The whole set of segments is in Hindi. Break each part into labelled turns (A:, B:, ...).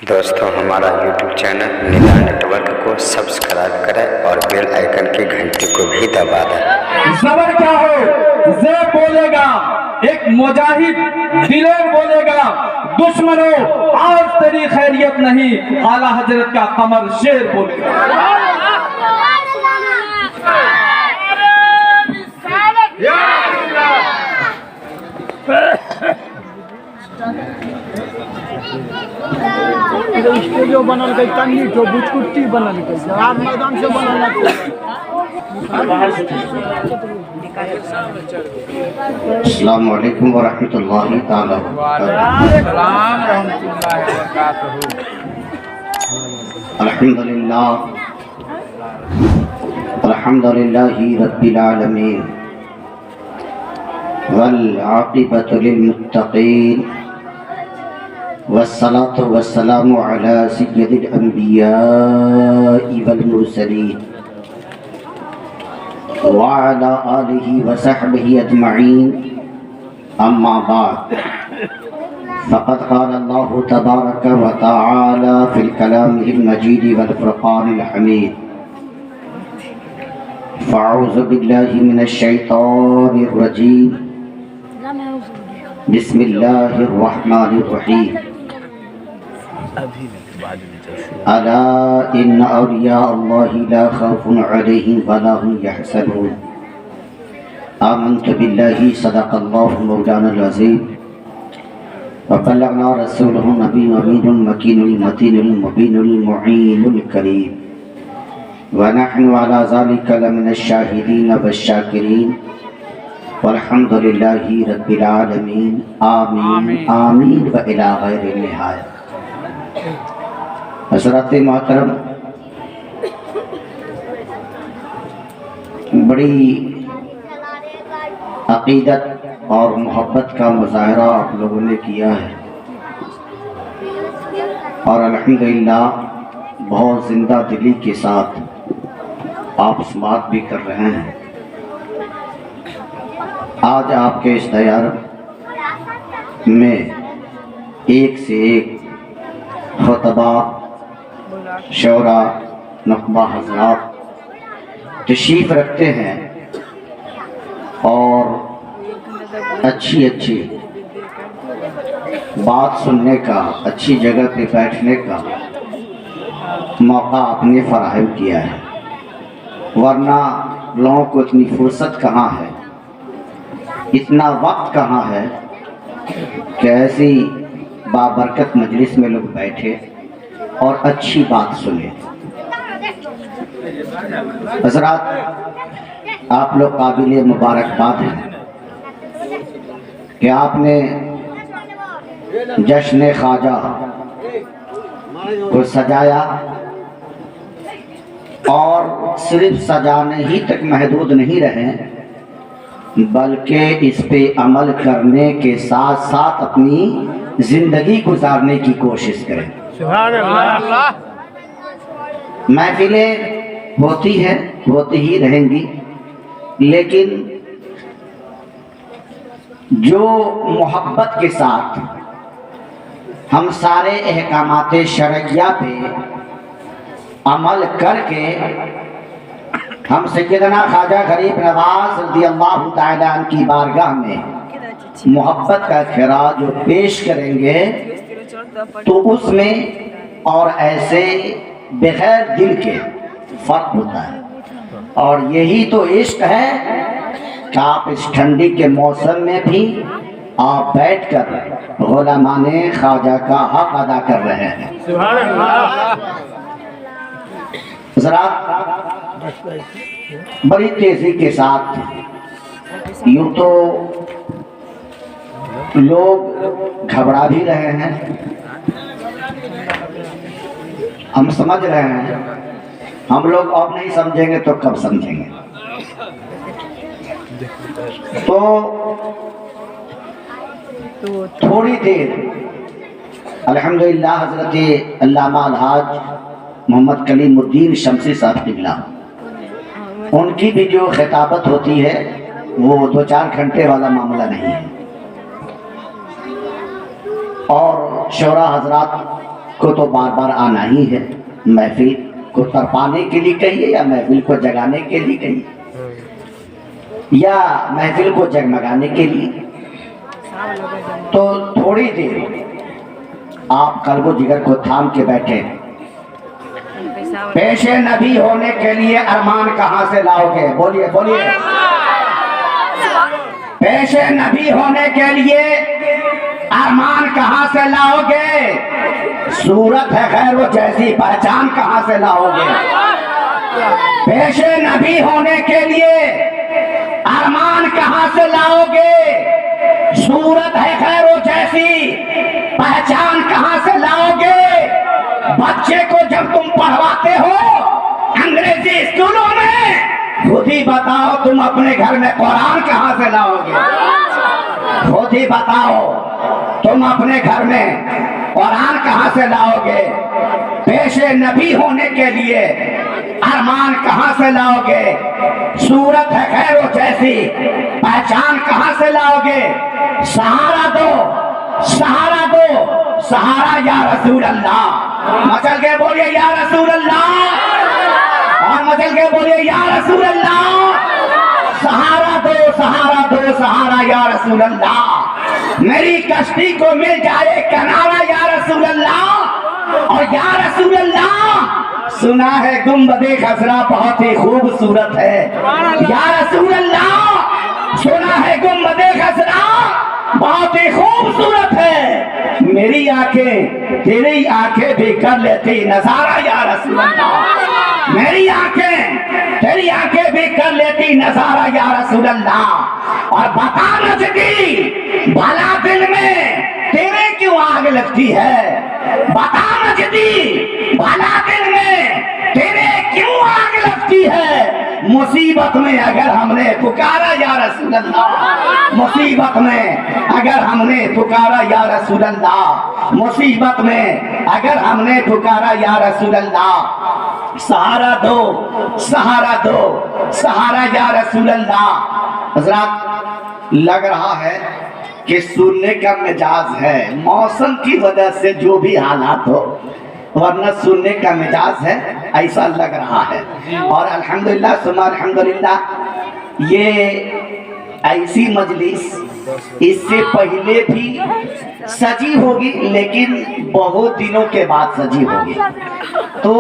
A: दोस्तों, हमारा YouTube चैनल निदा नेटवर्क को सब्सक्राइब करें और बेल आइकन की घंटी को भी दबा दें।
B: ज़बर क्या हो, जे बोलेगा एक मुजाहिद दिलेर बोलेगा, दुश्मनों आज तेरी खैरियत नहीं, आला हजरत का कमर शेर बोलेगा।
C: स्टूडियो बनल गई, तन्नी तो बुचकुट्टी बनल गई, आज मैदान से बनल।
A: अस्सलामु अलैकुम व रहमतुल्लाहि ताला व बरकातहू। अल्हम्दुलिल्लाहि रब्बिल आलमीन वल आक़िबतु लिल मुत्तक़ीन वस्सलातु वस्सलामु अला सय्यिदिल अंबियाइ वल मुरसलीन व अला आलिहि व सहबिहि अजमईन, अम्मा बाद, फ़क़द क़ाल अल्लाहु तबारक व तआला फ़िल कलामिहिल मजीद वल फ़ुरक़ानिल हमीद। फ़अऊज़ु बिल्लाहि मिनश शैतानिर रजीम। बिस्मिल्लाहिर रहमानिर रहीम। अला इन्न औलिया अल्लाहि ला खौफुन अलैहिम वला हुम यहज़नून। आमनतु बिल्लाहि सदक़ल्लाहु मौलानाल अज़ीम व बल्लगना रसूलुहुन नबियुल अमीनुल मकीनुल मतीनुल मुबीनुल मुईनुल करीम व नहनु अला ज़ालिका लमिनश शाहिदीन वश्शाकिरीन वल्हम्दुलिल्लाहि रब्बिल आलमीन। आमीन आमीन व इला गैरिल निहाया। हज़रात मोहतरम, बड़ी अक़ीदत और मोहब्बत का मुज़ाहरा आप लोगों ने किया है और अल्हम्दुलिल्लाह बहुत ज़िंदा दिली के साथ आप समात भी कर रहे हैं। आज आपके इस दयार में एक से एक खुतबा, शौरा, नक़बा हज़रात तशरीफ़ रखते हैं और अच्छी अच्छी बात सुनने का, अच्छी जगह पे बैठने का मौका आपने फराहम किया है, वरना लोगों को इतनी फुर्सत कहाँ है, इतना वक्त कहाँ है कि ऐसी बाबरकत मजलिस में लोग बैठे और अच्छी बात सुने। हज़रात, आप लोग काबिल मुबारकबाद हैं कि आपने जश्न ख्वाजा को सजाया और सिर्फ सजाने ही तक महदूद नहीं रहे, बल्कि इस पे अमल करने के साथ साथ अपनी जिंदगी गुजारने की कोशिश करें। महफिलें होती हैं, होती ही रहेंगी, लेकिन जो मोहब्बत के साथ हम सारे अहकामाते शरइया पे अमल करके हम सैयदना ख्वाजा गरीब नवाज रज़ियल्लाहु ताला अन्हु की बारगाह में मोहब्बत का खिराज जो पेश करेंगे तो उसमें और ऐसे बगैर दिल के फ़र्क होता है। और यही तो इश्क है कि आप इस ठंडी के मौसम में भी आप बैठकर गुलामाने ख्वाजा का हक अदा कर रहे हैं। ज़रा बड़ी तेज़ी के साथ यूँ तो लोग घबरा भी रहे हैं, हम समझ रहे हैं, हम लोग अब नहीं समझेंगे तो कब समझेंगे। तो थोड़ी देर अल्हम्दुलिल्लाह हज़रत अल्लामा अलहाज मोहम्मद कलीमुद्दीन शमसी साहब क़िबला, उनकी भी जो खिताबत होती है वो 2-4 घंटे वाला मामला नहीं है। और शौरा हजरात को तो बार बार आना ही है। महफिल को तरपाने के लिए कहिए या महफिल को जगाने के लिए कहिए या महफिल को जगमगाने के लिए, तो थोड़ी देर आप कल्बो जिगर को थाम के बैठे। पेशे नबी होने के लिए अरमान कहाँ से लाओगे? बोलिए बोलिए। पेशे नबी होने के लिए अरमान कहाँ से लाओगे? सूरत है खैर वो जैसी, पहचान कहाँ से लाओगे? पेशे नबी होने के लिए अरमान कहाँ से लाओगे? सूरत है खैर वो जैसी, पहचान कहाँ से लाओगे? बच्चे को जब तुम पढ़वाते हो अंग्रेजी स्कूलों में, खुद ही बताओ तुम अपने घर में कुरान कहाँ से लाओगे? खुद ही बताओ तुम अपने घर में कुरान कहाँ से लाओगे? पेशे नबी होने के लिए अरमान कहाँ से लाओगे? सूरत है खैर वो जैसी, पहचान कहाँ से लाओगे? सहारा दो, सहारा दो, सहारा या रसूल अल्लाह। मचल के बोलिए या रसूल अल्लाह, और मचल के बोलिए या रसूल अल्लाह। सहारा दो, सहारा दो, सहारा या रसूल अल्लाह। मेरी कश्ती को मिल जाए किनारा या रसूल अल्लाह। और या रसूल अल्लाह, सुना है गुंबदे खसरा बहुत ही खूबसूरत है। या रसूल अल्लाह, सुना है गुंबदे खसरा बहुत ही खूबसूरत है। मेरी आंखें तेरी आंखें भी कर लेती नजारा या रसूल अल्लाह। मेरी आंखें तेरी आंखें भी कर लेती नजारा या रसूल अल्लाह। और बता नजदी भला दिल में तेरे क्यों आग लगती है? बता नजदी भला दिल में तेरे क्यों आग लगती है? मुसीबत में अगर हमने पुकारा या रसूल अल्लाह, मुसीबत में अगर हमने पुकारा या रसूल अल्लाह, मुसीबत में अगर हमने पुकारा या रसूल अल्लाह। सहारा दो, सहारा दो, सहारा या रसूल अल्लाह। हज़रात, लग रहा है कि सुनने का मिजाज है, मौसम की वजह से जो भी हालात हो, वरना सुनने का मिजाज है, ऐसा लग रहा है। और अल्हम्दुलिल्लाह सुम्मा अल्हम्दुलिल्लाह, ये ऐसी मजलिस इससे पहले भी सजी होगी, लेकिन बहुत दिनों के बाद सजी होगी। तो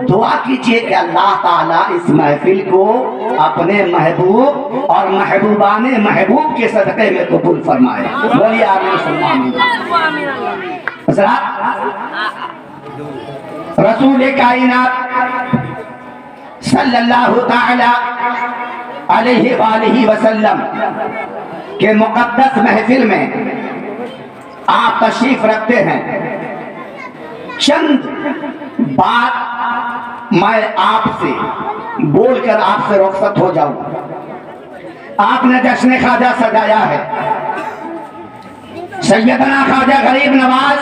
A: दुआ कीजिए कि अल्लाह ताला इस महफिल को अपने महबूब और महबूबाने महबूब के सदक़े में कबूल फरमाए। बोलिए आमीन सुम्मा आमीन। रसूल कायनात सल्लल्लाहु ताला अलैहि वसल्लम के मुक़द्दस महफिल में आप तशरीफ रखते हैं। चंद बात मैं आपसे बोलकर आपसे रुखसत हो जाऊं। आपने जश्न ख्वाजा सजाया है। सैयदना ख्वाजा गरीब नवाज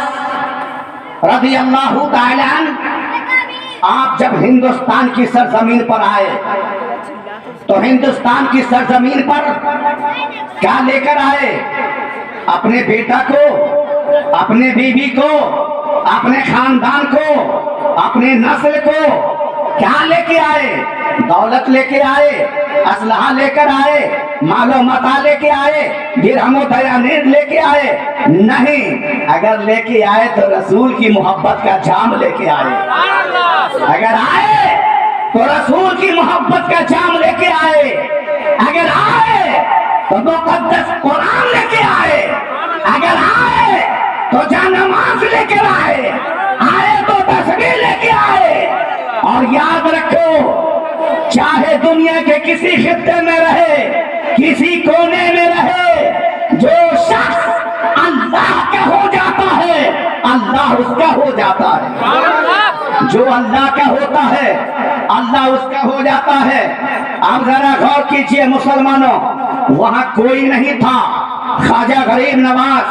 A: रज़ी अल्लाहु ताला अन्हु आप जब हिंदुस्तान की सरजमीन पर आए तो हिंदुस्तान की सरजमीन पर क्या लेकर आए? अपने बेटा को, अपने बीवी को, अपने खानदान को, अपने नस्ल को क्या लेके आए? दौलत लेके आए, असलहा लेकर आए, मालो मता लेके आए, दिरहमो दयानीर लेके आए? नहीं, अगर लेके आए तो रसूल की मोहब्बत का जाम लेके आए। अगर आए तो रसूल की मोहब्बत का जाम लेके आए। अगर आए तो मुक़द्दस कुरान लेके आए। अगर आए तो जानमाज लेकर आए। आए तो तस्बीह लेके आए। और याद रखो, चाहे दुनिया के किसी खित्ते में रहे, किसी कोने में रहे, जो शख्स अल्लाह का हो जाता है, अल्लाह उसका हो जाता है। जो अल्लाह का होता है, अल्लाह उसका हो जाता है। आप जरा गौर कीजिए मुसलमानों, वहां कोई नहीं था। ख्वाजा गरीब नवाज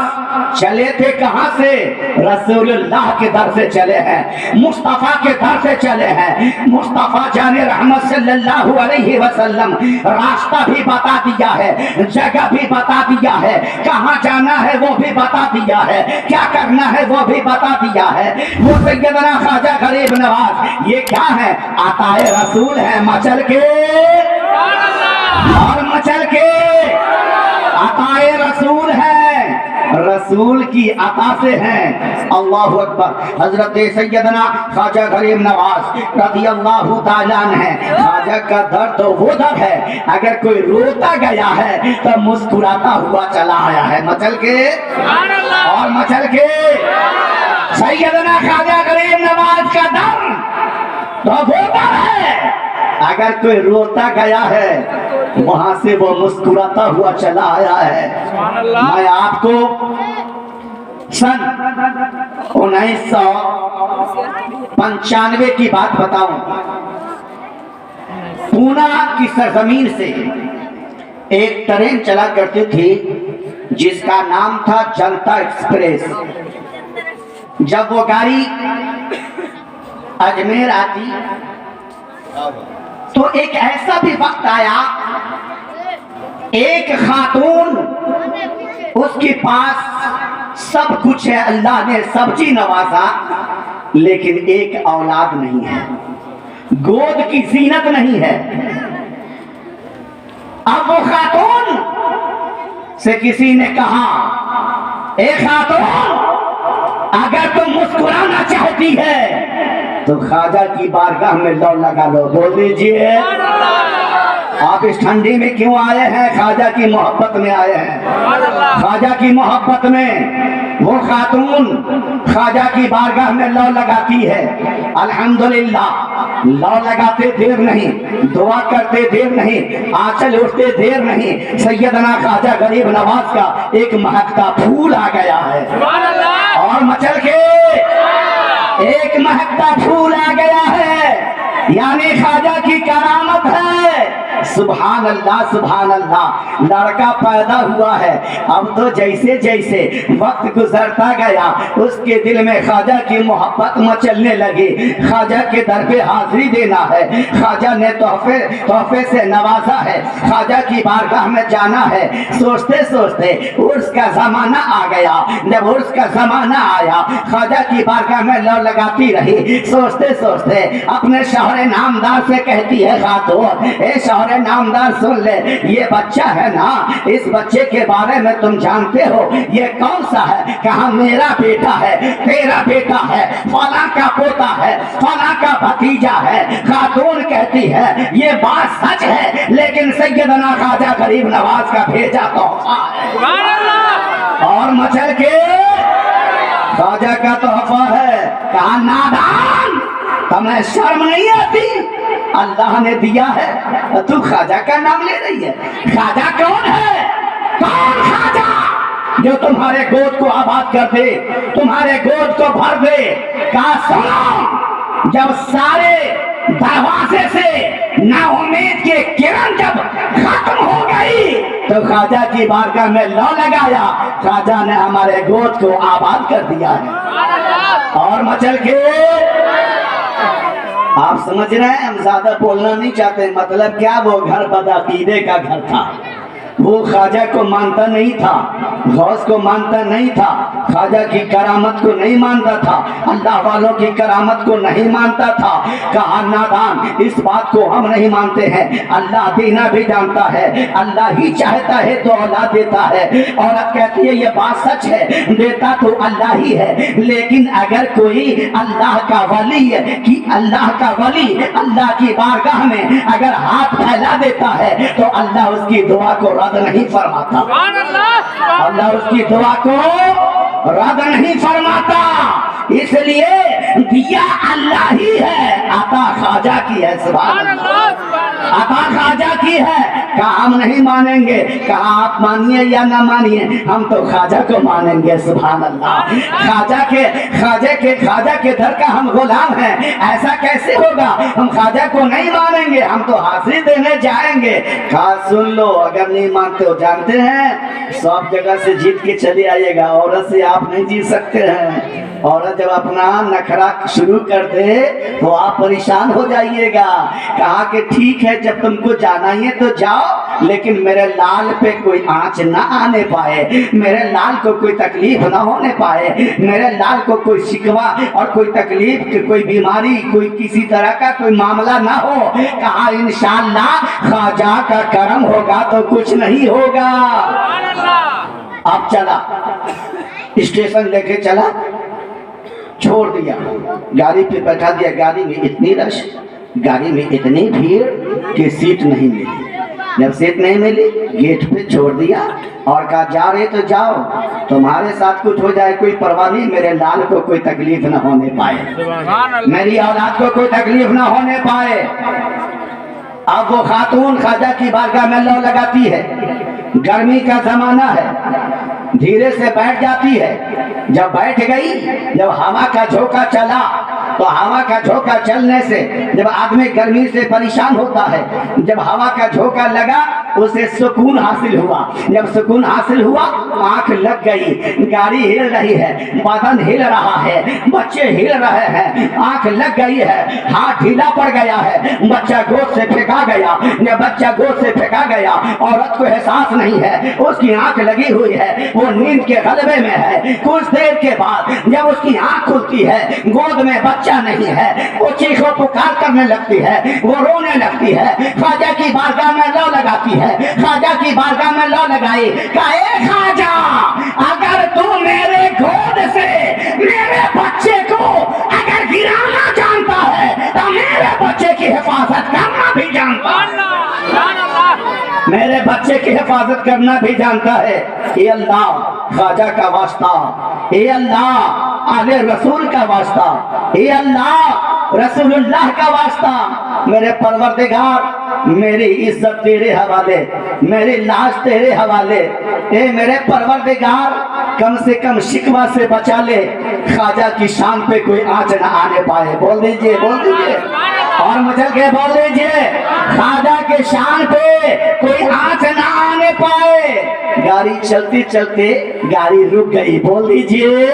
A: चले थे कहां से? रसूलुल्लाह के दर से चले हैं, मुस्तफा के दर से चले हैं। मुस्तफा जाने रहमत सल्लल्लाहु अलैहि वसल्लम रास्ता भी बता दिया है, जगह भी बता दिया है, कहां जाना है वो भी बता दिया है, क्या करना है वो भी बता दिया है। वो सैयदना ख्वाजा गरीब नवाज ये क्या है? अताए रसूल है, मचल के और मचल के अताए रसूल है, रसूल की अता से हैं। अल्लाहु अकबर। हजरत सैयदना ख्वाजा गरीब नवाज रज़ियल्लाहु ताला अन्हु, ख्वाजा का दर तो वो दर है, अगर कोई रोता गया है तो मुस्कुराता हुआ चला आया है, मचल के और मचल के। सैयदना ख्वाजा गरीब नवाज का दर तो वो दर है, अगर कोई रोता गया है वहां से वो मुस्कुराता हुआ चला आया है। मैं आपको सन 1995 की बात बताऊं। पूना की सरजमीन से एक ट्रेन चला करती थी जिसका नाम था जनता एक्सप्रेस। जब वो गाड़ी अजमेर आती तो एक ऐसा भी वक्त आया, एक खातून उसके पास सब कुछ है, अल्लाह ने सब्जी नवाजा, लेकिन एक औलाद नहीं है, गोद की जीनत नहीं है। अब वो खातून से किसी ने कहा, ए खातून अगर तुम मुस्कुराना चाहती है तो ख्वाजा की बारगाह में लौ लगा लो। बोल दीजिए आप इस ठंडी में क्यों आए हैं? ख्वाजा की मोहब्बत में आए हैं, ख्वाजा की मोहब्बत में। वो खातून ख्वाजा की बारगाह में लौ लगाती है। अल्हम्दुलिल्लाह, लौ लगाते देर नहीं, दुआ करते देर नहीं, आंचल उठते देर नहीं, सैयदना ख्वाजा गरीब नवाज का एक महकता फूल आ गया है और मचल के एक महकता फूल आ गया है, यानी ख्वाजा की करामत है। सुभान अल्लाह सुभान अल्लाह। लड़का पैदा हुआ है, अब तो जैसे जैसे वक्त गुजरता गया उसके दिल में ख्वाजा की मोहब्बत मचलने लगी। ख्वाजा के दर पे हाजिरी देना है, ख्वाजा ने तोहफे से नवाजा है, ख्वाजा की बारगाह में जाना है। सोचते सोचते उर्स का जमाना आ गया। जब उर्स का जमाना आया, ख्वाजा की बारगाह में लौ लगाती रही। सोचते सोचते अपने शौहरे नामदार से कहती है, खातून ए शौहरे नामदार सुन ले, ये बच्चा है ना, इस बच्चे के बारे में तुम जानते हो ये कौन सा है? कहा मेरा बेटा है, तेरा बेटा है, फला का पोता है, फला का भतीजा है। खातून कहती है ये बात सच है, लेकिन सैयदना ख्वाजा गरीब नवाज का भेजा तोहफा है और मचल के ख्वाजा का तोहफा है। कहा नादान, तुम्हें शर्म नहीं आती? अल्लाह ने दिया है, तू ख्वाजा का नाम ले रही है। ख्वाजा कौन है? कौन ख्वाजा जो तुम्हारे गोद को आबाद कर दे, तुम्हारे गोद को भर दे? कहा सुनो, जब सारे दरवाजे से नाउम्मीद की किरण जब खत्म हो गई तो ख्वाजा की बारगाह में लौ लगाया, ख्वाजा ने हमारे गोद को आबाद कर दिया है और मचल के। आप समझ रहे हैं, हम ज्यादा बोलना नहीं चाहते। मतलब क्या, वो घर बदअकीदे का घर था। वो ख्वाजा को मानता नहीं था, गौस को मानता नहीं था, ख्वाजा की करामत को नहीं मानता था, अल्लाह वालों की करामत को नहीं मानता था। कहा नादान, इस बात को हम नहीं मानते हैं, अल्लाह देना भी जानता है, अल्लाह ही चाहता है तो औलाद देता है। औरत कहती है ये बात सच है, देता तो अल्लाह ही है, लेकिन अगर कोई अल्लाह का वली है कि अल्लाह का वली अल्लाह की बारगाह में अगर हाथ फैला देता है तो अल्लाह उसकी दुआ को रद्द नहीं फरमाता, अल्लाह उसकी दुआ को रद्द नहीं फरमाता। इसलिए दिया अल्लाह ही है, अता ख्वाजा की है। सुभान अल्लाह, अता ख्वाजा की है। कहा हम नहीं मानेंगे। कहा आप मानिए या ना मानिए, हम तो ख्वाजा को मानेंगे। सुभान अल्लाह। ख्वाजा के दर का हम गुलाम हैं, ऐसा कैसे होगा? हम ख्वाजा को नहीं मानेंगे, हम तो हाजिरी देने जाएंगे। कहा सुन लो, अगर नहीं मानते हो, जानते हैं सब जगह से जीत के चले आइएगा, औरत से आप नहीं जीत सकते हैं। औरत जब अपना नखरा शुरू कर दे तो आप परेशान हो जाइएगा। कहा कि ठीक है, जब तुमको जाना ही है तो जाओ, लेकिन मेरे लाल पे कोई आंच ना आने पाए, मेरे लाल को कोई तकलीफ ना होने पाए, मेरे लाल को कोई शिकवा और कोई तकलीफ, कोई बीमारी, कोई किसी तरह का कोई मामला ना हो। कहा इंशाअल्लाह ख्वाजा का करम होगा तो कुछ नहीं होगा। अब चला, स्टेशन लेके चला, छोड़ दिया, गाड़ी पे बैठा दिया। गाड़ी में इतनी रश, गाड़ी में इतनी भीड़ कि सीट नहीं मिली। जब सीट नहीं मिली, गेट पे छोड़ दिया और कहा जा रहे तो जाओ, तुम्हारे साथ कुछ हो जाए कोई परवाह नहीं, मेरे लाल को कोई तकलीफ ना होने पाए, मेरी औलाद को कोई तकलीफ ना होने पाए। अब वो खातून ख्वाजा की बारगाह में लौ लगाती है, गर्मी का जमाना है, धीरे से बैठ जाती है। जब बैठ गई, जब हवा का झोंका चला, तो हवा का झोंका चलने से जब आदमी गर्मी से परेशान होता है, जब हवा का झोंका लगा उसे सुकून हासिल हुआ। जब सुकून हासिल हुआ, आंख लग गई, गाड़ी हिल रही है, बदन हिल रहा है, बच्चे हिल रहे हैं, आंख लग गई है, हाथ ढीला पड़ गया है, बच्चा गोद से फेंका गया। जब बच्चा गोद से फेंका गया, औरत को एहसास नहीं है, उसकी आंख लगी हुई है, वो नींद के गलबे में है। कुछ देर के बाद जब उसकी आंख खुलती है, गोद में बच्चा नहीं है, वो चीखो पुकार करने लगती है, वो रोने लगती है। ख्वाजा की बारगाह में लौ लगाती है, ख्वाजा की बारगाह में लौ लगाई। कहे ख्वाजा, अगर तू मेरे गोद से मेरे बच्चे को अगर गिराना जानता है तो मेरे बच्चे की हिफाजत करना भी जानता है, मेरे बच्चे की हिफाजत करना भी जानता है। ये अल्लाह ख्वाजा का वास्ता, ये अल्लाह आले रसूल का वास्ता, ये अल्लाह रसूलुल्लाह का वास्ता, मेरे परवरदिगार मेरी इज्जत तेरे हवाले, मेरी लाश तेरे हवाले। ए मेरे परवरदिगार, कम से कम शिकवा से बचा ले, ख्वाजा की शान पे कोई आंच न आने पाए। बोल दीजिए, बोल दीजिए, और मचल के बोल दीजिए, ख्वाजा के शान पे कोई आंच न आने पाए। गाड़ी चलते चलते गाड़ी रुक गई। बोल दीजिए,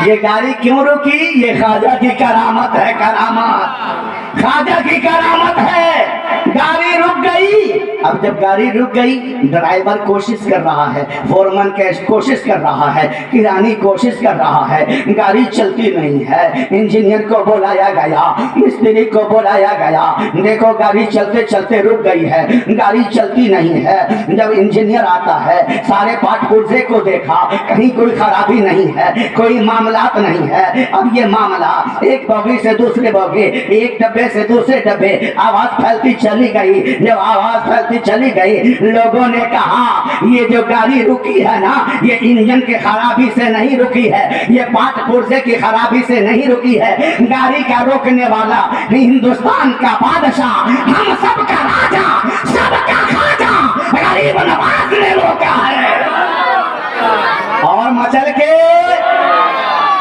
A: ये गाड़ी क्यों रुकी? ये ख्वाजा की करामत है, करामत, ख्वाजा की करामत है। गाड़ी रुक गई। अब जब गाड़ी रुक गई, ड्राइवर कोशिश कर रहा है, फोरमैन कोशिश कर रहा है, किरानी कोशिश कर रहा है, गाड़ी चलती नहीं है। इंजीनियर को बुलाया गया, मिस्त्री को बुलाया गया, देखो गाड़ी चलते चलते रुक गई है, गाड़ी चलती नहीं है। जब इंजीनियर आता है, सारे पार्ट पुर्जे को देखा, कहीं कोई खराबी नहीं है, कोई मामलात नहीं है। अब ये मामला एक बगी से दूसरे बगी, एक डब्बे से दूसरे डब्बे, आवाज फैलती चली गई। जब आवाज फैलती चली गई, लोगों ने कहा ये जो गाड़ी रुकी है ना, ये इंजन के खराबी से नहीं रुकी है, ये पार्ट पुर्जे की खराबी से नहीं रुकी है। गाड़ी का रोकने वाला हिंदुस्तान का बादशाह, हम सबका राजा, सबका ख्वाजा गरीब नवाज ने रोका है। और मचल के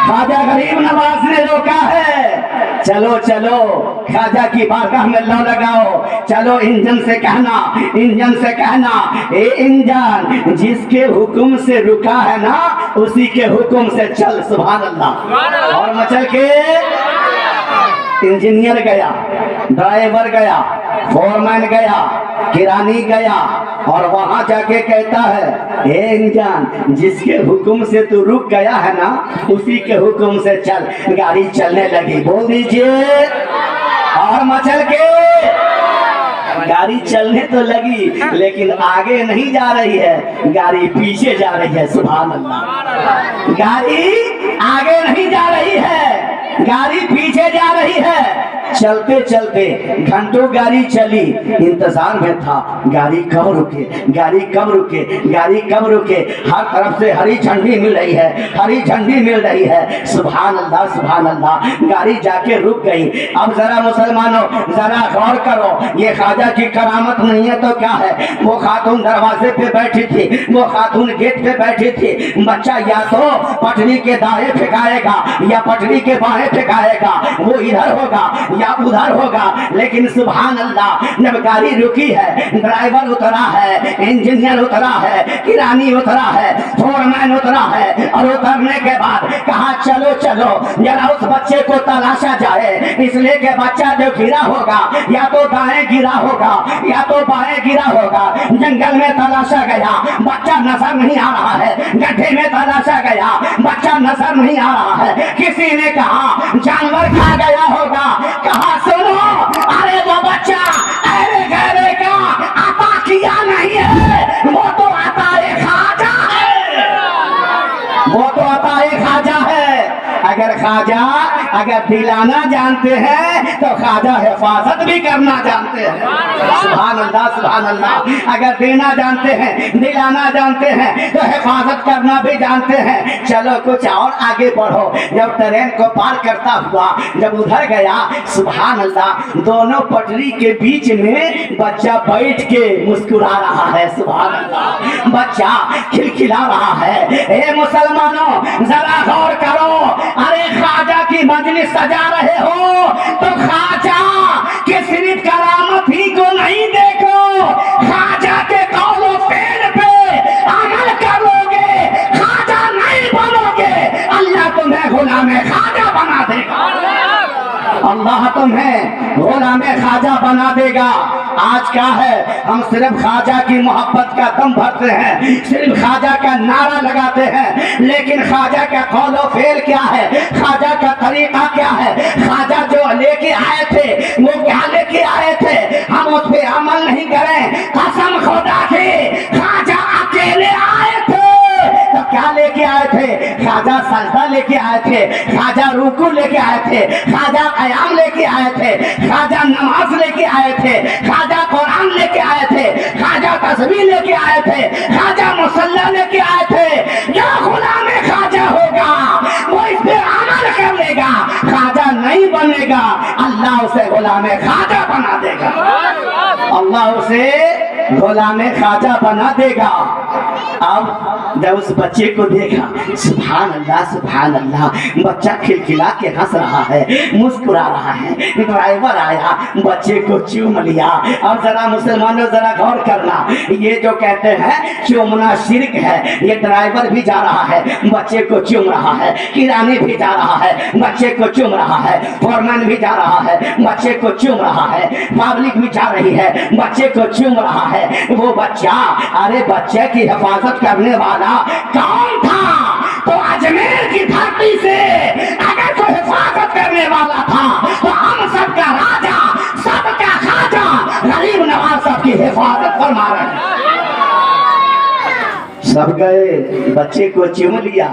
A: ख्वाजा गरीब नवाज ने रोका है। चलो चलो, ख्वाजा की बारगाह में लौ लगाओ। चलो इंजन से कहना, इंजन से कहना, ए इंजन, जिसके हुक्म से रुका है ना, उसी के हुक्म से चल। सुभान अल्लाह। और मचल के इंजीनियर गया, ड्राइवर गया, फोरमैन गया, किरानी गया, और वहां जाके कहता है, हे इंजन, जिसके हुक्म से तू रुक गया है ना, उसी के हुक्म से चल। गाड़ी चलने लगी। बोल दीजिए, और मचल के गाड़ी चलने तो लगी, लेकिन आगे नहीं जा रही है, गाड़ी पीछे जा रही है। सुभान अल्लाह। गाड़ी आगे नहीं जा रही है, गाड़ी पीछे जा रही है। चलते चलते घंटों गाड़ी चली, इंतजार में था गाड़ी कब रुके, गाड़ी कब रुके, गाड़ी कब रुके। हर तरफ से हरी झंडी मिल रही है, हरी झंडी मिल रही है। सुभान अल्लाह सुभान अल्लाह। गाड़ी जाके रुक गई। अब जरा मुसलमानों जरा गौर करो, ये ख्वाजा की करामत नहीं है तो क्या है। वो खातून दरवाजे पे बैठी थी, वो खातून गेट पे बैठी थी। बच्चा या तो पटरी के दाएं फेंकाएगा या पटरी के बाएं फेंकाएगा, वो इधर होगा या उधर होगा। लेकिन सुभान अल्लाह, जब गाड़ी रुकी है, ड्राइवर उतरा है, इंजीनियर उतरा है, किरानी उतरा है, फोरमैन उतरा है, और उतरने के बाद कहा चलो चलो जरा उस बच्चे को तलाशा जाए, इसलिए कि बच्चा जो गिरा होगा या तो दाएं गिरा होगा या तो बाएं गिरा होगा। जंगल में तलाशा गया, बच्चा नजर नहीं आ रहा है। गड्ढे में तलाशा गया, बच्चा नजर नहीं आ रहा है। किसी ने कहा जानवर खा गया होगा, कहा सुनो अरे वो बच्चा अरे गहरे का आता किया नहीं है, वो तो आता एक खाजा है, वो तो आता एक खाजा है। अगर ख्वाजा अगर दिलाना जानते हैं तो ख्वाजा हिफाजत भी करना जानते हैं। सुभान अल्लाह सुभान अल्लाह। अगर देना जानते हैं, दिलाना जानते हैं तो हिफाजत करना भी जानते हैं। चलो कुछ और आगे बढ़ो। जब ट्रेन को पार करता हुआ जब उधर गया, सुभान अल्लाह, दोनों पटरी के बीच में बच्चा बैठ के मुस्कुरा रहा है। सुभान अल्लाह, बच्चा खिलखिला रहा है। ए मुसलमानों जरा गौर करो, अरे ख्वाजा की मजलिस सजा रहे हो तो ख्वाजा के सिर्फ करामत ही को नहीं देखो, ख्वाजा के कौलो पेड़ पे अमल करोगे, ख्वाजा नहीं बनोगे, अल्लाह तुम्हें गुलाम ख्वाजा बना देगा, अल्लाह तुम्हें गुलाम ख्वाजा बना देगा। आज क्या है, हम सिर्फ ख्वाजा की मोहब्बत का दम भरते हैं, सिर्फ ख्वाजा का नारा लगाते हैं, लेकिन ख्वाजा का कौलो फेल क्या है, ख्वाजा का तरीका क्या है, ख्वाजा जो लेके आए थे वो क्या लेके आए थे, हम उस पे अमल नहीं करें। कसम खुदा की, ख्वाजा अकेले आए थे तो क्या लेके आए थे, ख्वाजा सजदा लेके आए थे, ख्वाजा रुकू लेके आए थे, ख्वाजा कयाम लेके आए थे, ख्वाजा नमाज लेके आए थे, ख्वाजा कुरान लेके आए थे, ख्वाजा तस्बीह लेके आए थे, ख्वाजा मुसल्ला लेके आए थे। जो गुलाम ख्वाजा होगा वो इस पे अमल कर लेगा, ख्वाजा नहीं बनेगा, अल्लाह उसे गुलाम ख्वाजा बना देगा, अल्लाह उसे गुलाम ख्वाजा बना देगा। अब जब उस बच्चे को देखा, सुभान अल्लाह, बच्चा खिलखिला के हंस रहा है, मुस्कुरा रहा है। ड्राइवर आया, बच्चे को चूम लिया। अब जरा मुसलमानों जरा गौर करना, ये जो कहते हैं चूमना शिर्क है, ये ड्राइवर भी जा रहा है, बच्चे को चूम रहा है, किरानी भी जा रहा है, बच्चे को चूम रहा है, फोरमैन भी जा रहा है, बच्चे को चूम रहा है, पब्लिक भी जा रही है, बच्चे को चूम रहा है। वो बच्चा, अरे बच्चे की हिफाजत करने वाला कौन था? तो अजमेर की धरती से अगर कोई हिफाजत करने वाला था तो हम सबका राजा, सबका खाजा, गरीब नवाज सबकी हिफाजत फरमा रहे। सब गए, बच्चे को चूम लिया।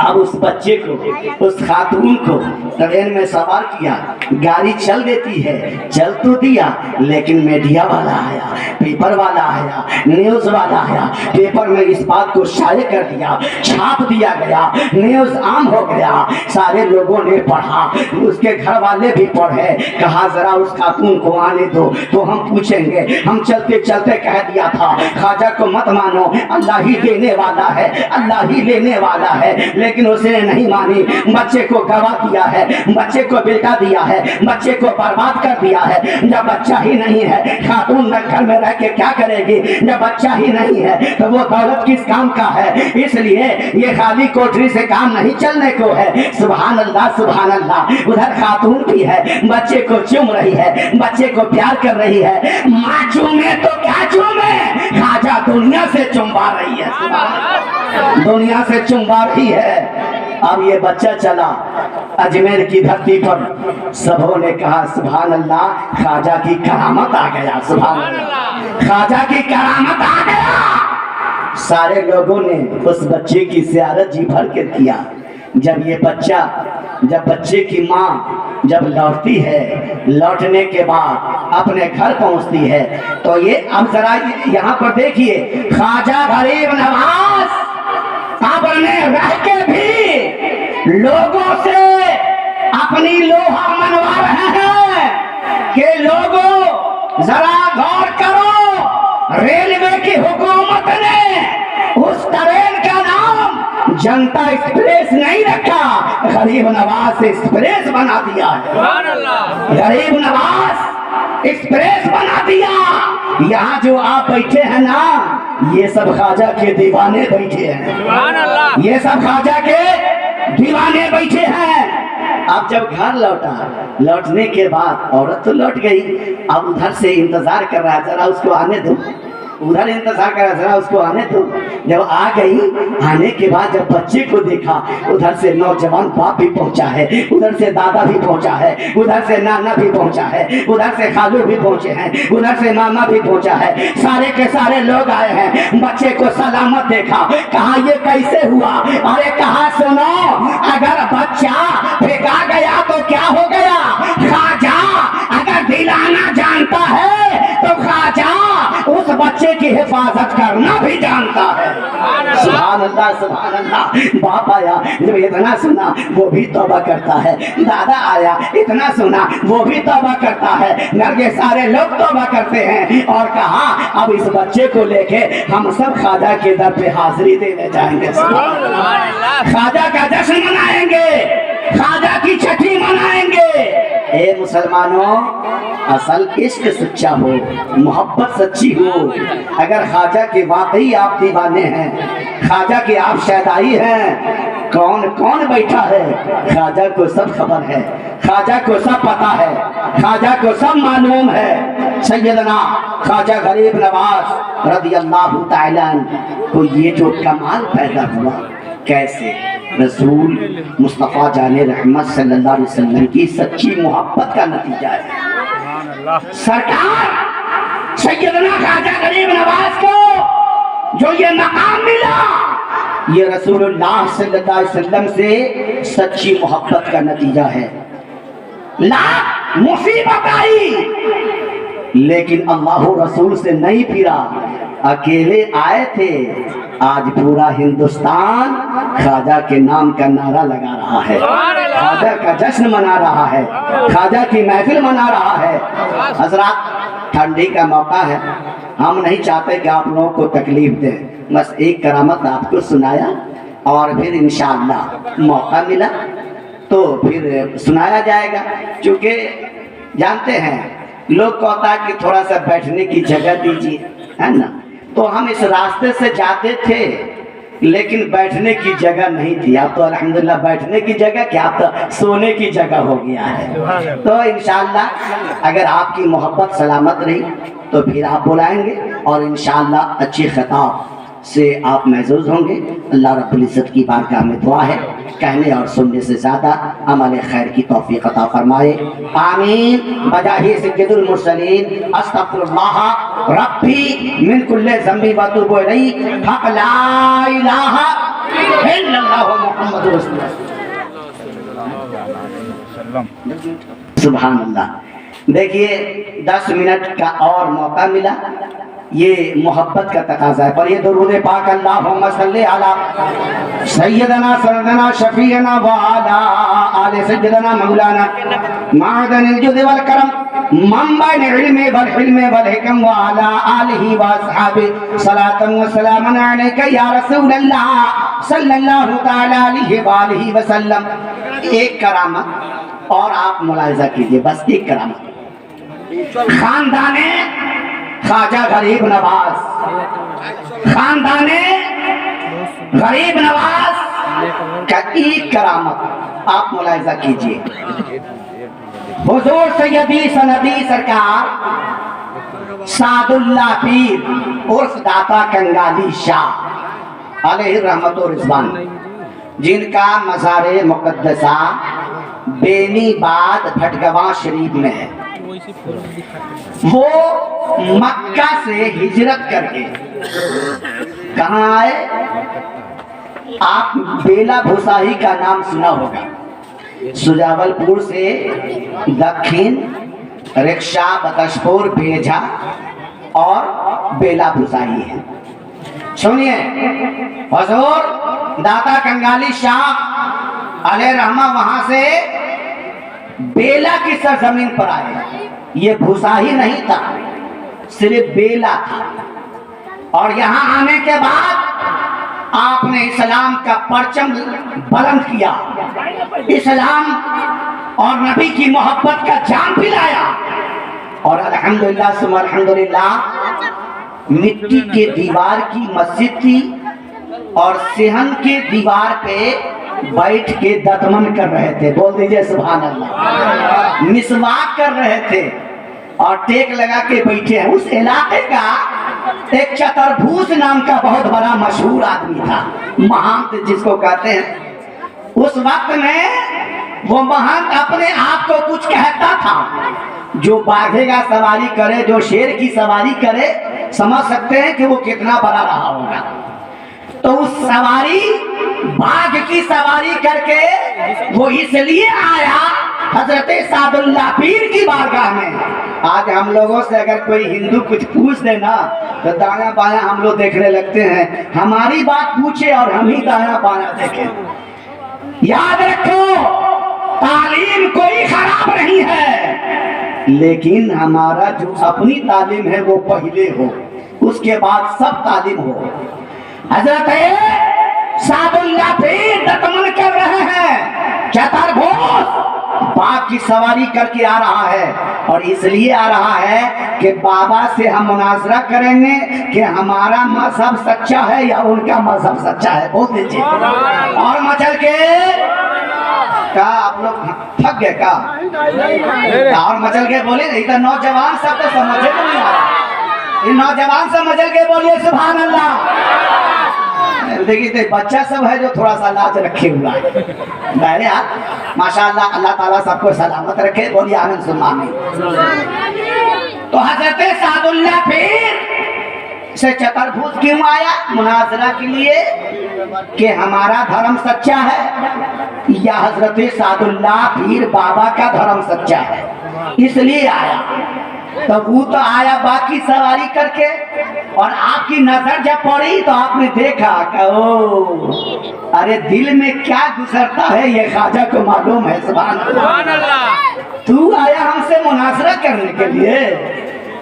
A: अब उस बच्चे को, उस खातून को ट्रेन में सवार किया, गाड़ी चल देती है, चल तो दिया, लेकिन मीडिया वाला आया, पेपर वाला आया, न्यूज वाला आया, पेपर में इस बात को शाये कर दिया, छाप दिया गया, न्यूज आम हो गया, सारे लोगों ने पढ़ा, उसके घर वाले भी पढ़े। कहा जरा उस खातून को आने दो तो हम पूछेंगे। हम चलते चलते कह दिया था ख्वाजा को मत मानो, अल्लाह ही देने वाला है, अल्लाह ही लेने वाला है, लेकिन उसने नहीं मानी। बच्चे को गवा दिया है, बच्चे को बिल्टा दिया है, बच्चे को बर्बाद कर दिया है। जब बच्चा ही नहीं है, खातून घर में रह के क्या करेगी? जब बच्चा ही नहीं है तो वो दौलत किस काम का है? इसलिए ये खाली कोठरी से काम नहीं चलने को है। सुभान अल्लाह सुभान अल्लाह। उधर खातून भी है, बच्चे को चूम रही है, बच्चे को प्यार कर रही है। माँ चूमे तो क्या चूमे, ख्वाजा दुनिया से चुम्बा रही है, दुनिया से चुम्बा रही है। अब ये बच्चा चला अजमेर की धरती पर, सबों ने कहा सुभान अल्लाह, ख्वाजा की करामत आ गया, सुभान अल्लाह, ख्वाजा की करामत आ गया। सारे लोगों ने उस बच्चे की ज़ियारत जी भर के किया। जब ये बच्चा जब बच्चे की माँ जब लौटती है, लौटने के बाद अपने घर पहुंचती है, तो ये अब जरा यहाँ पर देखिए, ख्वाजा गरीब नवाज कब्र में रह के भी लोगों से अपनी लोहा मनवा रहे हैं कि लोगों जरा गौर करो, रेलवे की हुकूमत ने उस ट्रेन का नाम जनता एक्सप्रेस नहीं रखा, गरीब नवाज एक्सप्रेस बना दिया है। गरीब नवाज एक्सप्रेस बना दिया। यहाँ जो आप बैठे हैं ना, ये सब ख्वाजा के दीवाने बैठे हैं, ये सब ख्वाजा के दीवाने बैठे हैं। अब जब घर लौटा, लौटने के बाद औरत तो लौट गई, अब उधर से इंतजार कर रहा है, जरा उसको आने दो, उधर इंतजार कर रहा है, जरा उसको आने दो। जब आ गई, आने के बाद जब बच्चे को देखा, उधर से नौजवान बाप भी पहुंचा है, उधर से दादा भी पहुंचा है, उधर से नाना भी पहुंचा है, उधर से खालू भी पहुंचे हैं, उधर से मामा भी पहुंचा है, सारे के सारे लोग आए हैं। बच्चे को सलामत देखा, कहा ये कैसे हुआ? अरे कहा सुनो, अगर बच्चा फेंका गया तो क्या हो गया? ख्वाजा अगर दिलाना जानता है तो ख्वाजा उस बच्चे की हिफाजत करना भी जानता है। सुभान अल्लाह, सुभान अल्लाह। बाप आया, जब इतना सुना वो भी तौबा करता है, दादा आया, इतना सुना वो भी तौबा करता है, घर के सारे लोग तौबा करते हैं। और कहा अब इस बच्चे को लेके हम सब ख्वाजा के दर पे हाजिरी देने जाएंगे, ख्वाजा का जश्न मनाएंगे, ख्वाजा की छठी मनाएंगे। ए मुसलमानों, असल इश्क सच्चा हो, मोहब्बत सच्ची हो, अगर ख्वाजा के वाकई आप दीवाने हैं, ख्वाजा के आप शहदाई हैं, कौन कौन बैठा है, ख्वाजा को सब खबर है, ख्वाजा को सब पता है, ख्वाजा को सब मालूम है। सैयदना ख्वाजा गरीब नवाज रज़ी अल्लाह तआला को ये जो कमाल पैदा हुआ, कैसे? रसूल मुस्तफ़ा जाने रहमत सल्लल्लाहु अलैहि वसल्लम की सच्ची मोहब्बत का नतीजा है। सरकार सैयदना ख्वाजा गरीब नवाज को जो ये मकाम मिला, ये रसूलुल्लाह सल्लल्लाहु अलैहि वसल्लम से सच्ची मोहब्बत का नतीजा है। लाख मुसीबत आई, लेकिन अल्लाह रसूल से नहीं फिरा, अकेले आए थे। आज पूरा हिंदुस्तान ख्वाजा के नाम का नारा लगा रहा है, ख्वाजा का जश्न मना रहा है, ख्वाजा की महफिल मना रहा है। हजरात, ठंडी का मौका है, हम नहीं चाहते कि आप लोगों को तकलीफ दें, बस एक करामत आपको सुनाया और फिर इंशाअल्लाह मौका मिला तो फिर सुनाया जाएगा। क्योंकि जानते हैं लोग कहता है कि थोड़ा सा बैठने की जगह दीजिए, है ना, तो हम इस रास्ते से जाते थे, लेकिन बैठने की जगह नहीं थी। अब तो अल्हम्दुलिल्लाह बैठने की जगह क्या, अब तो सोने की जगह हो गया है। तो इंशाअल्लाह अगर आपकी मोहब्बत सलामत रही तो फिर आप बुलाएंगे और इंशाअल्लाह अच्छी खिताब से आप महजूज होंगे। अल्लाह रब्बुल इज़्ज़त की बारगाह में दुआ है, कहने और सुनने से ज़्यादा अमल खैर की तौफीक अता फरमाए, आमीन। बजाही सय्यदुल मुरसलीन, अस्तग़फिरुल्लाह रब्बी मिन कुल्लि ज़ंबी व अतूबु इलैहि, हक़ ला इलाहा इल्लल्लाह मुहम्मदुर रसूलुल्लाह। सुभान अल्लाह। देखिए 10 मिनट का और मौका मिला, ये मोहब्बत का तकाजा है। पर ये दुरूद पाक अल्लाहुम्मा सल्ली अला सय्यदना सय्यदना शफीअना व अला आले सय्यदना मौलाना मादनिल जुद वल करम मंबइल इल्म वल हिल्म वल हिकम व अला आलिहि व अस्हाबि सलातन व सलामन अलैका या रसूल अल्लाह सल्लल्लाहु तआला अलैहि व आलिहि व सल्लम। एक करामत और आप मुलाहिजा कीजिए, बस एक करामत। खानदाने ख्वाजा गरीब नवाज, खानदाने गरीब नवाज का एक करामत आप मुलाहिजा कीजिए। हुजूर सैयदी सनदी सरकार सादुल्लाह पीर उर्फ दाता कंगाली शाह अलैहि रहमत व रिज़वान, जिनका मज़ारे मुक़द्दसा बेनीबाद भटगवा शरीफ में है, वो मक्का से हिजरत करके कहाँ आए? आप बेला भुसाही का नाम सुना होगा। सुजावलपुर से दक्षिण रिक्शा बकसपुर बेजा और बेला भुसाई है। सुनिए, हजूर दाता कंगाली शाह अलैहि रहमा वहां से बेला की सरजमीन पर आए। ये भुसाही नहीं था, सिर्फ बेला था। और यहाँ आने के बाद आपने इस्लाम का परचम बुलंद किया, इस्लाम और नबी की मोहब्बत का जाम पिलाया। और अल्हम्दुलिल्लाह सुम्मा अल्हम्दुलिल्लाह मिट्टी के दीवार की मस्जिद थी और सेहन के दीवार पे बैठ के दतमन कर रहे थे। बोल दीजिए सुभान अल्लाह। मिसवाक कर रहे थे और टेक लगा के बैठे हैं। उस इलाके का एक चतुर्भुज नाम का बहुत बड़ा मशहूर आदमी था, महंत जिसको कहते हैं। उस वक्त में वो महंत अपने आप को कुछ कहता था, जो बाघे का सवारी करे, जो शेर की सवारी करे, समझ सकते हैं कि वो कितना बड़ा रहा होगा। तो उस सवारी बाघ की सवारी करके वो इसलिए आया हजरत सादुल्लाह पीर की बारगाह में। आज हम लोगों से अगर कोई हिंदू कुछ पूछ दे ना तो दाया बाया हम लोग देखने लगते हैं। हमारी बात पूछे और हम ही दाया बाया देखें। याद रखो, तालीम कोई खराब नहीं है, लेकिन हमारा जो अपनी तालीम है वो पहले हो, उसके बाद सब तालीम हो। हजरत सादुल्लाह पीर दतमन कर रहे हैं, चतुर्भुज बाघ की सवारी करके आ रहा है। और इसलिए आ रहा है कि बाबा से हम मुनाजरा करेंगे कि हमारा मजहब सच्चा है या उनका मजहब सच्चा है। बोल दीजिए। और मचल के का आप लोग थक गए का? और मचल के बोले, इधर नौजवान सब तो समझे तो नहीं आ रहा। नौजवान सब मचल के बोलिए सुभान अल्लाह। देखिए तो बच्चा सब है जो थोड़ा सा लाज रखे हुआ है। बहरे हाथ माशाअल्लाह, अल्लाह ताला सबको सलामत रखे। बोलिए आनंद सुनना। तो हजरत सादुल्लाह पीर से चतुर्भुज क्यों आया? मुनाजरा के लिए कि हमारा धर्म सच्चा है या हजरत सादुल्लाह पीर बाबा का धर्म सच्चा है, इसलिए आया। तो वो तो आया बाकी सवारी करके, और आपकी नजर जब पड़ी तो आपने देखा कि ओ, अरे दिल में क्या गुजरता है ये ख्वाजा को मालूम है। सुभान अल्लाह। तू आया हमसे मुनाजरा करने के लिए,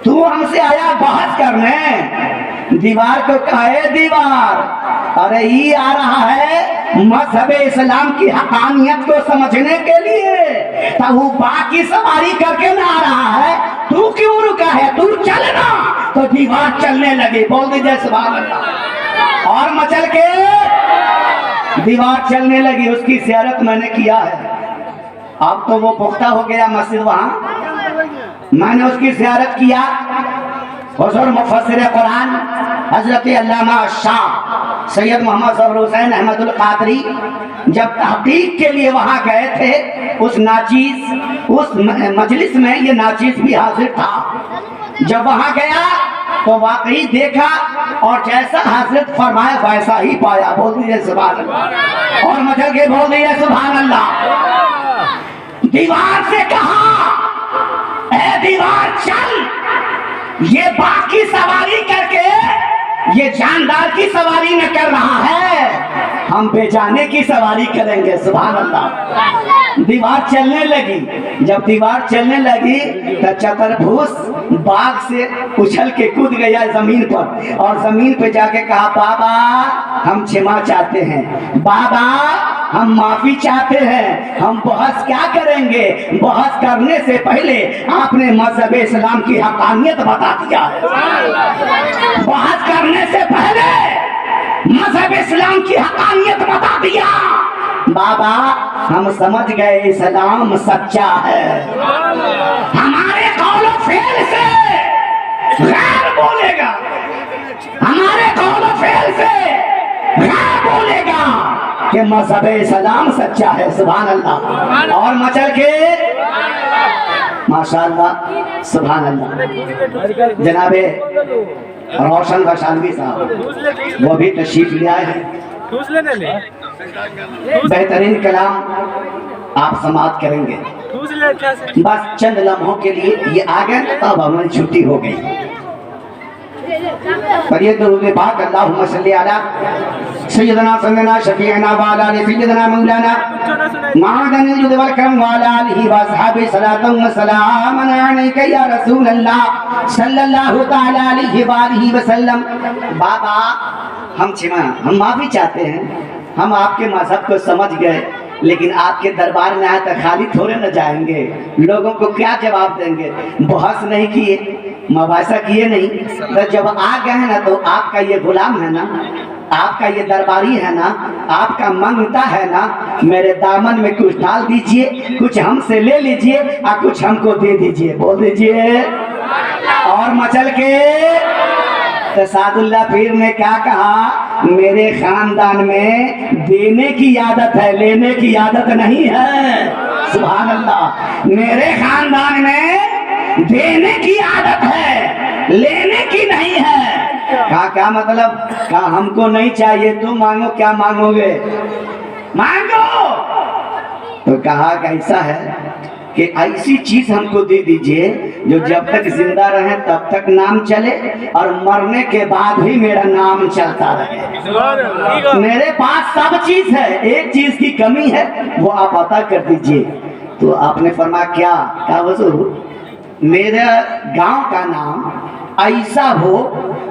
A: तू हमसे आया बहस करने। दीवार को कहे दीवार, अरे ये आ रहा है मजहब इस्लाम की हकानियत को समझने के लिए, तो वो बाकी सवारी करके ना आ रहा है, तू क्यों रुका है? तू चलना। तो दीवार चलने लगी। बोल दीजिए सुभान अल्लाह। और मचल के दीवार चलने लगी। उसकी ज़ियारत मैंने किया है। अब तो वो पुख्ता हो गया मस्जिद, वहां मैंने उसकी ज़ियारत किया। हुज़ूर मुफ़स्सिर कुरान हजरत अल्लामा शाह सैयद मोहम्मद ज़फ़र हुसैन अहमदुल क़ादरी जब तहक़ीक़ के लिए वहाँ गए थे, उस मजलिस में ये नाचीज़ भी हाजिर था। जब वहाँ गया तो वाकई देखा और जैसा हजरत फरमाया वैसा ही पाया। बोल दीजिए सुभान अल्लाह। और मचल के बोल दीजिए सुभान अल्लाह। दीवार से कहा, ए दीवार चल, ये बाघ की सवारी करके ये जानदार की सवारी न कर रहा है, हम बेजाने की सवारी करेंगे। सुभान अल्लाह। दीवार चलने लगी। जब दीवार चलने लगी तो चतुर्भुज बाघ से उछल के कूद गया जमीन पर, और जमीन पे जाके कहा, बाबा हम क्षमा चाहते हैं, बाबा हम माफी चाहते हैं, हम बहस क्या करेंगे? बहस करने से पहले आपने मजहब इस्लाम की हकानियत बता दिया है। बहस करने से पहले मजहब इस्लाम की हकानियत बता दिया। बाबा हम समझ गए इस्लाम सच्चा है। हमारे कौलो फेल से गैर बोलेगा, हमारे कौलो फेल से गैर बोलेगा कि मजहब इस्लाम सच्चा है। सुभान अल्लाह। और मचल के माशाअल्लाह सुभान अल्लाह। जनाबे रोशन वशानवी साहब वो भी तशरीफ ले आए हैं। बेहतरीन कलाम आप समाप्त करेंगे। बस चंद लम्हों के लिए ये आ गए, तब हमारी छुट्टी हो गई। पर ये तो पाक अल्लाहुम्मा सल्ली अला सय्यदना सल्लना शफीअना व अला आलि सय्यदना मौलाना मअदनिल जुद वल करम व अला आलिहि व अस्हाबि सलातun व सलामन अलैका या रसूल अल्लाह सल्लल्लाहु तआला अलैहि व आलिहि वसल्लम। बाबा हम माफी चाहते हैं, हम आपके मजहब को समझ गए, लेकिन आपके दरबार में आए तो खाली थोड़े न जाएंगे, लोगों को क्या जवाब देंगे? बहस नहीं किए, मुबाहिसा किए नहीं, तो जब आ गए हैं ना तो आपका ये गुलाम है ना, आपका ये दरबारी है ना, आपका मंगता है ना, मेरे दामन में कुछ डाल दीजिए, कुछ हमसे ले लीजिए और कुछ हमको दे दीजिए। बोल दीजिए। और मचल के तो सादुल्ला पीर ने क्या कहा? मेरे खानदान में देने की आदत है, लेने की आदत नहीं है। सुभान अल्लाह। मेरे खानदान में देने की आदत है, लेने की नहीं है। कहा क्या मतलब? कहा हमको नहीं चाहिए, तुम मांगो, क्या मांगोगे? मांगो। तो कहा कैसा है कि ऐसी चीज हमको दे दीजिए जो जब तक जिंदा रहे तब तक नाम चले और मरने के बाद भी मेरा नाम चलता रहे। मेरे पास सब चीज है, एक चीज की कमी है, वो आप अता कर दीजिए। तो आपने फरमाया क्या वजह? मेरे गांव का नाम ऐसा हो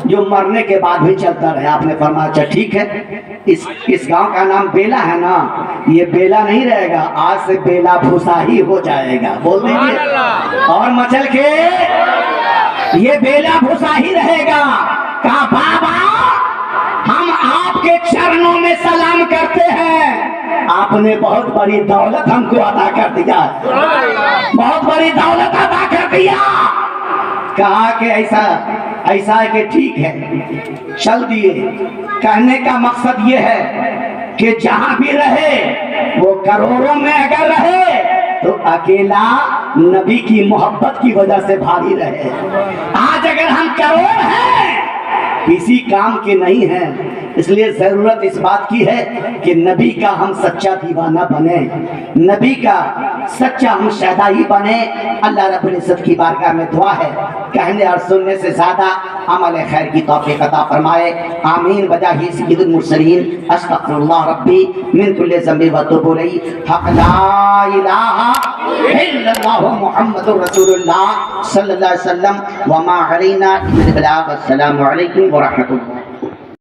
A: जो मरने के बाद भी चलता रहे। आपने फरमाया अच्छा ठीक है, इस गांव का नाम बेला है ना, ये बेला नहीं रहेगा, आज से बेला भूसा ही हो जाएगा। बोल दीजिए। और मचल के ये बेला भूसा ही रहेगा। कहा बाबा हम आपके चरणों में सलाम करते हैं, आपने बहुत बड़ी दौलत हमको अता कर दिया, बहुत बड़ी दौलत अता कर दिया। कहा कि ऐसा है कि ठीक है चल दिए। कहने का मकसद ये है कि जहां भी रहे वो करोड़ों में अगर रहे तो अकेला नबी की मोहब्बत की वजह से भारी रहे। आज अगर हम करोड़ हैं किसी काम के नहीं है, इसलिए जरूरत इस बात की है कि नबी का हम सच्चा दीवाना बने, नबी का सच्चा हम शहदाई बने। अल्लाह रब्बुल इज्जत की बारगाह में दुआ है, कहने और सुनने से ज्यादा अमल खैर की तौफीक अता फरमाए। आमीन। बजाही सय्यदुल मुरसलीन अस्तगफिरुल्लाह रब्बी मिन कुल्लि ज़ंबि व अतूबु इलैहि। हक़ ला इलाहा इल्लल्लाह मुहम्मदुर रसूलुल्लाह सल्लल्लाहु अलैहि वसल्लम व मा अलैना इल्लल बलाग। अस्सलामु अलैकुम व रहमतुल्लाह।